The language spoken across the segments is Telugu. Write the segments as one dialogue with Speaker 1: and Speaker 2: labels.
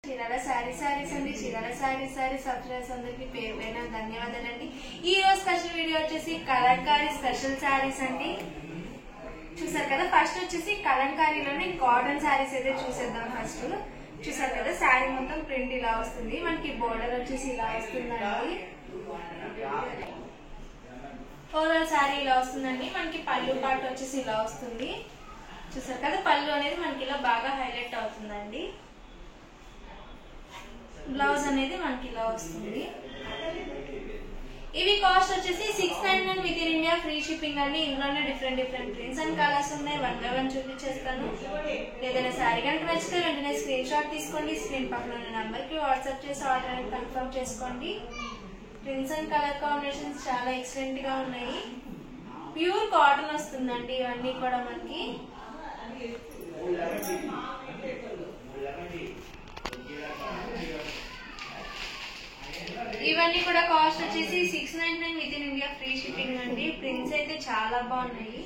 Speaker 1: చీరాల సారీస్ అండి. చీరాల సారీస్ సబ్స్క్రైబర్స్ అందరికి పేరు పైన ధన్యవాదాలండి. ఈ రోజు స్పెషల్ వీడియో వచ్చేసి కలంకారీ స్పెషల్ సారీస్ అండి. చూసారు కదా, ఫస్ట్ వచ్చేసి కలంకారీలోనే కాటన్ సారీస్ అయితే చూసేద్దాం. ఫస్ట్ చూసారు కదా, సారీ మొత్తం ప్రింట్ ఇలా వస్తుంది. మనకి బోర్డర్ వచ్చేసి ఇలా వస్తుందండి. ఓవరాల్ సారీ ఇలా వస్తుందండి. మనకి పళ్ళు పార్ట్ వచ్చేసి ఇలా వస్తుంది. చూసారు కదా, పళ్ళు అనేది మనకి ఇలా బాగా హైలైట్ అవుతుందండి. బ్లౌజ్ అనేది మనకి ఇలా వస్తుంది. ఇవి కాస్ట్ వచ్చేసి 699 with in India, free shipping అండి. ఇందులోనే డిఫరెంట్ ప్రింట్స్ అండ్ కలర్స్ ఉన్నాయి. వన్ బై వన్ చూపించేస్తాను. ఏదైనా శారీ కనుక నచ్చితే వెంటనే స్క్రీన్ షాట్ తీసుకోండి. స్క్రీన్ పక్కన ఉన్న నంబర్ కి వాట్సాప్ చేసి ఆర్డర్ అనేది కన్ఫర్మ్ చేసుకోండి. ప్రింట్స్ అండ్ కలర్ కాంబినేషన్స్ చాలా ఎక్సలెంట్ గా ఉన్నాయి. ప్యూర్ కాటన్ వస్తుందండి ఇవన్నీ కూడా మనకి. ఇవన్నీ కూడా కాస్ట్ వచ్చేసి 699 with in India, free shipping అండి. ప్రింట్స్ అయితే చాలా బాగున్నాయి.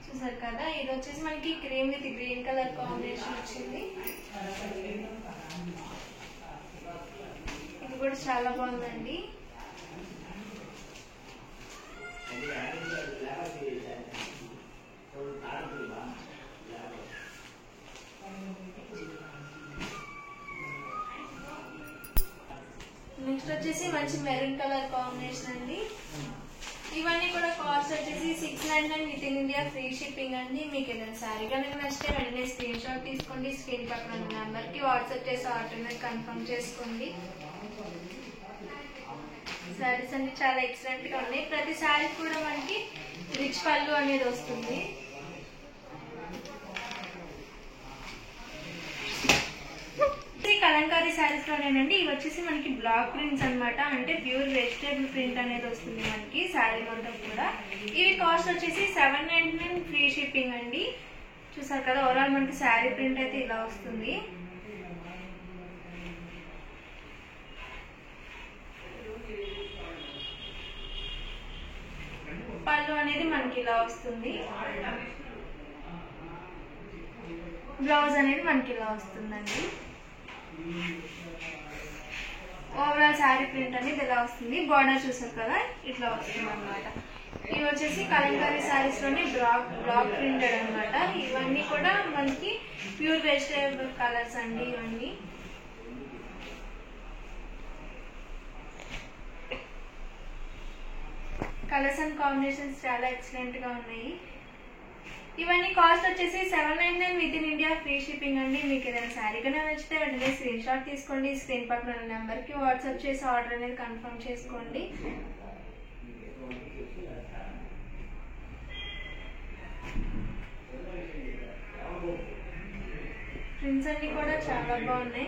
Speaker 1: చూసారు కదా, ఇది వచ్చేసి మనకి cream with green colour combination వచ్చింది. ఇది కూడా చాలా బాగుందండి. నెక్స్ట్ వచ్చేసి మంచి మెరూన్ కలర్ కాంబినేషన్ అండి. ఇవన్నీ కూడా కాస్ట్ వచ్చేసి 699 with in India, free shipping అండి. మీకు ఏదైనా శారీ కనుక నచ్చితే వెంటనే స్క్రీన్ షాట్ తీసుకోండి. స్క్రీన్ పక్కన ఉన్న నెంబర్ కి వాట్సాప్ చేసి ఆర్డర్ కన్ఫర్మ్ చేసుకోండి. శారీస్ అన్ని చాలా ఎక్సలెంట్ గా ఉన్నాయి. ప్రతి శారీ కూడా మనకి రిచ్ పళ్ళు అనేది వస్తుంది. కలంకారీ శారీస్ లోనేనండి. ఇవి వచ్చేసి మనకి బ్లాక్ ప్రింట్స్ అనమాట. అంటే ప్యూర్ వెజిటేబుల్ ప్రింట్ అనేది వస్తుంది మనకి శారీ మొత్తం కూడా. ఇవి కాస్ట్ వచ్చేసి 799 ఫ్రీ షిప్పింగ్ అండి. చూసారు కదా, ఓవరాల్ మనకి శారీ ప్రింట్ అయితే ఇలా వస్తుంది. పళ్ళు అనేది మనకి ఇలా వస్తుంది. బ్లౌజ్ అనేది మనకి ఇలా వస్తుందండి. ఓవరాల్ శారీ ప్రింట్ అనేది ఇలా వస్తుంది. బార్డర్ చూసారు కదా, ఇట్లా వస్తుంది అనమాట. ఇవి వచ్చేసి కలంకారీ శారీస్ లోనే బ్లాక్ ప్రింటెడ్ అనమాట. ఇవన్నీ కూడా మనకి ప్యూర్ వెజిటేబుల్ కలర్స్ అండి. ఇవన్నీ కలర్స్ అండ్ కాంబినేషన్స్ చాలా ఎక్సలెంట్ గా ఉన్నాయి. ఇవన్నీ కాస్ట్ వచ్చేసి 799 with in India, free shipping అండి. మీకు ఏదైనా శారీ కన్నా నచ్చితే వెంటనే స్క్రీన్ షాట్ తీసుకోండి. స్క్రీన్ పక్కన ఉన్న నెంబర్ కి వాట్సాప్ చేసి ఆర్డర్ అనేది కన్ఫర్మ్ చేసుకోండి. ప్రింట్స్ అన్ని కూడా చాలా బాగున్నాయి.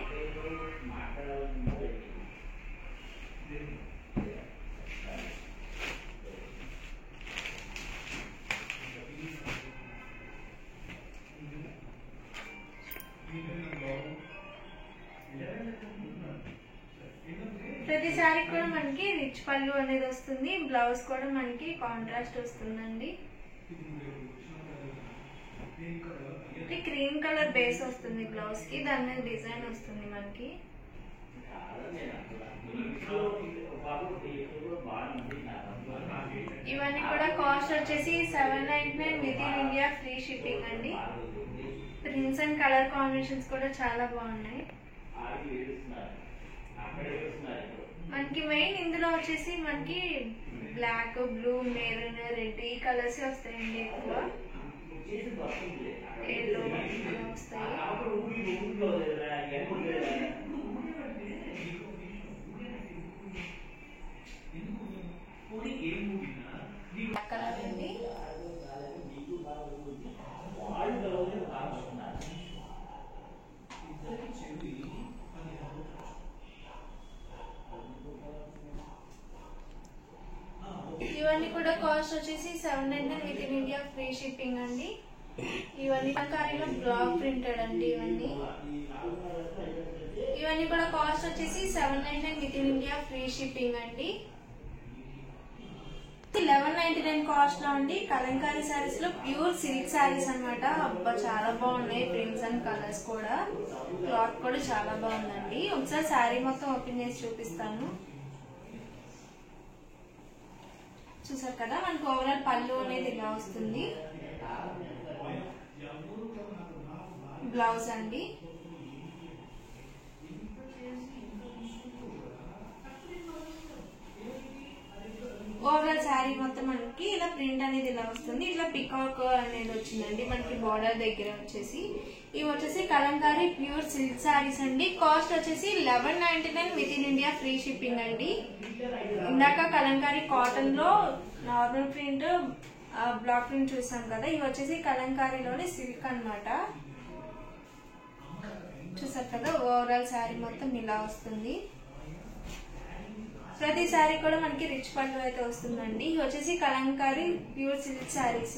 Speaker 1: ప్రతి శారీ కూడా మనకి రిచ్ పళ్ళు అనేది వస్తుంది. బ్లౌజ్ కూడా మనకి కాంట్రాస్ట్ వస్తుందండి. క్రీమ్ కలర్ బేస్ వస్తుంది బ్లౌజ్ కి, దాని మీద డిజైన్ వస్తుంది మనకి. ఇవన్నీ కూడా కాస్ట్ వచ్చేసి 799 with in India, free shipping అండి. ప్రింట్స్ అండ్ కలర్ కాంబినేషన్స్ కూడా చాలా బాగున్నాయి. మనకి మెయిన్ ఇందులో వచ్చేసి మనకి బ్లాక్, బ్లూ, మెరూన్, రెడ్ ఈ కలర్స్ వస్తాయండి. ఎక్కువ ఎల్లో వస్తాయి. కలర్ అండి. ఇవన్నీ కూడా కాస్ట్ వచ్చేసి 799 with in India, free shipping అండి. ఇవన్నీ కలంకారీలో బ్లాక్ ప్రింటెడ్ అండి. ఇవన్నీ కూడా కాస్ట్ వచ్చేసి 799 with in India, free shipping అండి. 1199 కాస్ట్ లో అండి కలంకారీ సారీస్ లో ప్యూర్ సిల్క్ సారీస్ అన్నమాట. అబ్బా చాలా బాగున్నాయి, ప్రింట్స్ అండ్ కలర్స్ కూడా. క్లాత్ కూడా చాలా బాగుందండి. ఒకసారి సారీ మొత్తం ఓపెన్ చేసి చూపిస్తాను. చూసారు కదా, మనకు ఓవరాల్ పళ్ళు అనేది ఇలా వస్తుంది. బ్లౌజ్ అండి. ఓవరాల్ శారీ మొత్తం మనకి ఇలా ప్రింట్ అనేది ఇలా వస్తుంది. ఇట్లా పికాక్ అనేది వచ్చిందండి మనకి బార్డర్ దగ్గర వచ్చేసి. ఇవి వచ్చేసి కలంకారీ ప్యూర్ సిల్క్ శారీస్ అండి. కాస్ట్ వచ్చేసి 1199 with in India free shipping అండి. ఇందాక కలంకారీ కాటన్ లో నార్మల్ ప్రింట్, బ్లాక్ ప్రింట్ చూసాం కదా, ఇవి వచ్చేసి కలంకారీలోనే సిల్క్ అన్నమాట. చూసారు కదా, ఓవరాల్ శారీ మొత్తం ఇలా వస్తుంది. ప్రతి శారీ కూడా మనకి రిచ్ పళ్ళు అయితే వస్తుందండి. ఇది వచ్చేసి కలంకారీ ప్యూర్ సిల్క్ శారీస్.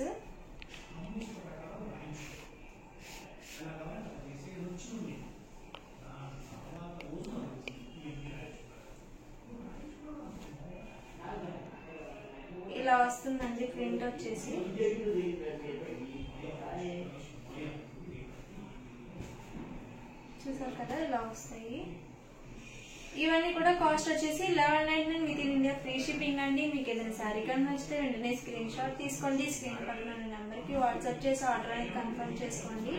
Speaker 1: ఇలా వస్తుందండి ప్రింట్ వచ్చేసి. చూసారు కదా, ఇలా వస్తాయి. ఇవన్నీ కూడా కాస్ట్ వచ్చేసి 1199 with in India free shipping అండి. మీకు ఏదైనా శారీ కానీ నచ్చితే వెంటనే స్క్రీన్ షాట్ తీసుకోండి. స్క్రీన్ పక్కన ఉన్న నెంబర్కి వాట్సాప్ చేసి ఆర్డర్ అనేది కన్ఫర్మ్ చేసుకోండి.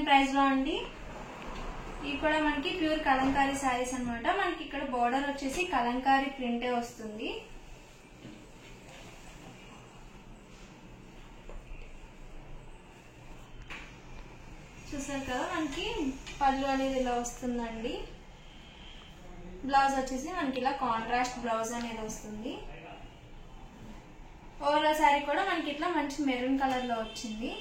Speaker 1: ప్రైస్ లో అండి ఇవి కూడా మనకి ప్యూర్ కలంకారీ సారీస్ అన్నమాట. మనకి ఇక్కడ బోర్డర్ వచ్చేసి కలంకారీ ప్రింటే వస్తుంది. చూసారు కదా, మనకి పళ్ళు అనేది ఇలా వస్తుందండి. బ్లౌజ్ వచ్చేసి మనకి ఇలా కాంట్రాస్ట్ బ్లౌజ్ అనేది వస్తుంది. ఓవరాల్ శారీ కూడా మనకి ఇట్లా మంచి మెరూన్ కలర్ లో వచ్చింది.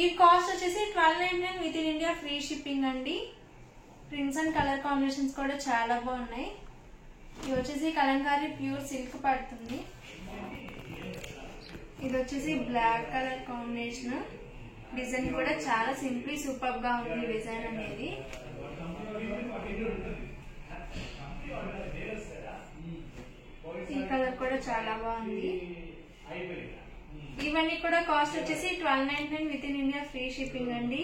Speaker 1: ఈ కాస్ట్ వచ్చేసి 1299 with in India free shipping అండి. ప్రింట్స్ అండ్ కలర్ కాంబినేషన్స్ కూడా చాలా బాగున్నాయి. ఇది వచ్చేసి కలంకారీ ప్యూర్ సిల్క్ పడుతుంది. ఇది వచ్చేసి బ్లాక్ కలర్ కాంబినేషన్. డిజైన్ కూడా చాలా సింపుల్ సూపర్ గా ఉంది డిజైన్ అనేది. ఈ కలర్ కూడా చాలా బాగుంది. ఇవన్నీ కూడా కాస్ట్ వచ్చేసి 1299 with in India free shipping అండి.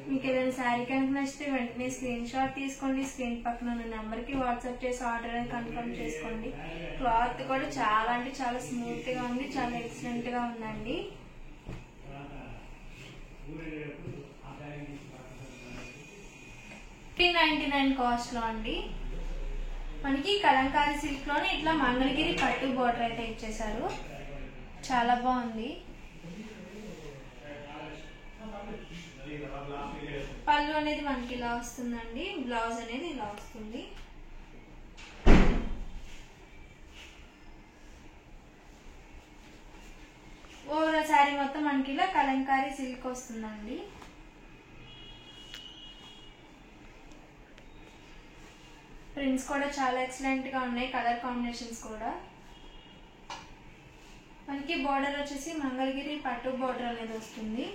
Speaker 1: మీకు ఏదైనా శారీ కనుక నచ్చితే వెంటనే స్క్రీన్ షాట్ తీసుకోండి. స్క్రీన్ పక్కన ఉన్న నెంబర్ కి వాట్సాప్ చేసి ఆర్డర్ అని కన్ఫర్మ్ చేసుకోండి. క్లాత్ కూడా చాలా అంటే చాలా స్మూత్ గా ఉంది, చాలా ఎక్సలెంట్ గా ఉందండి. $399 కాస్ట్ లో అండి. మనకి కలంకారీ సిల్క్ లోనే ఇట్లా మంగళగిరి పట్టు బోర్డర్ అయితే ఇచ్చేసారు. చాలా బాగుంది. పళ్ళు అనేది మనకి ఇలా వస్తుందండి. బ్లౌజ్ అనేది ఇలా వస్తుంది. ఓవరాల్ శారీ మొత్తం మనకి ఇలా కలంకారీ సిల్క్ వస్తుందండి. ప్రింట్స్ కూడా చాలా ఎక్సలెంట్ గా ఉన్నాయి. కలర్ కాంబినేషన్స్ కూడా మనకి బోర్డర్ వచ్చేసి మంగళగిరి పట్టు బోర్డర్ అనేది వస్తుంది.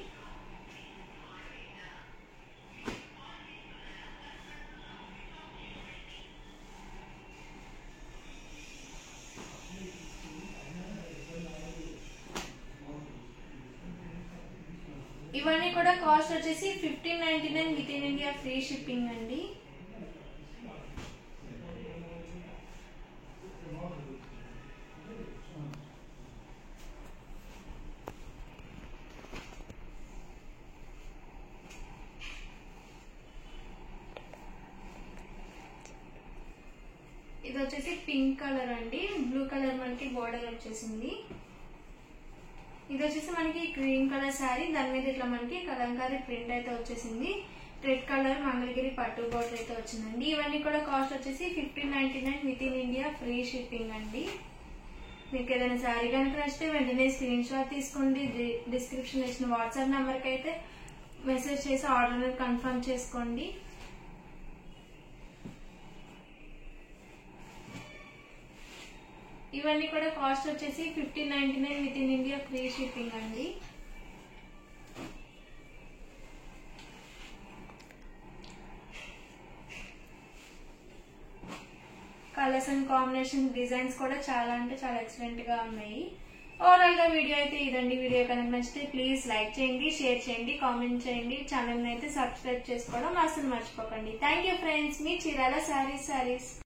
Speaker 1: ఇవన్నీ కూడా కాస్ట్ వచ్చేసి 1599 with in India free shipping అండి. ఇది వచ్చేసి పింక్ కలర్ అండి. బ్లూ కలర్ మనకి బోర్డర్ వచ్చేసింది. ఇది వచ్చేసి మనకి గ్రీన్ కలర్ శారీ, దాని మీద ఇట్లా మనకి కలంకారీ ప్రింట్ అయితే వచ్చేసింది. రెడ్ కలర్ మంగళగిరి పట్టు బోర్డర్ అయితే వచ్చిందండి. ఇవన్నీ కూడా కాస్ట్ వచ్చేసి 1599 with in India, free shipping అండి. మీకు ఏదైనా శారీ కనుక నచ్చితే వెంటనే స్క్రీన్ షాట్ తీసుకోండి. డిస్క్రిప్షన్ ఇచ్చిన వాట్సాప్ నెంబర్కి అయితే మెసేజ్ చేసి ఆర్డర్ కన్ఫర్మ్ చేసుకోండి. ఇవన్నీ కూడా కాస్ట్ వచ్చేసి 1599 with in India, free shipping అండి. కలర్స్ అండ్ కాంబినేషన్ డిజైన్స్ కూడా చాలా అంటే చాలా ఎక్సలెంట్ గా ఉన్నాయి. ఓవరాల్ గా వీడియో అయితే ఇదండి. వీడియో కనుక నచ్చితే ప్లీజ్ లైక్ చేయండి, షేర్ చేయండి, కామెంట్ చేయండి. ఛానల్ అయితే సబ్స్క్రైబ్ చేసుకోవడం అసలు మర్చిపోకండి. Thank you friends. Me Chirala saris.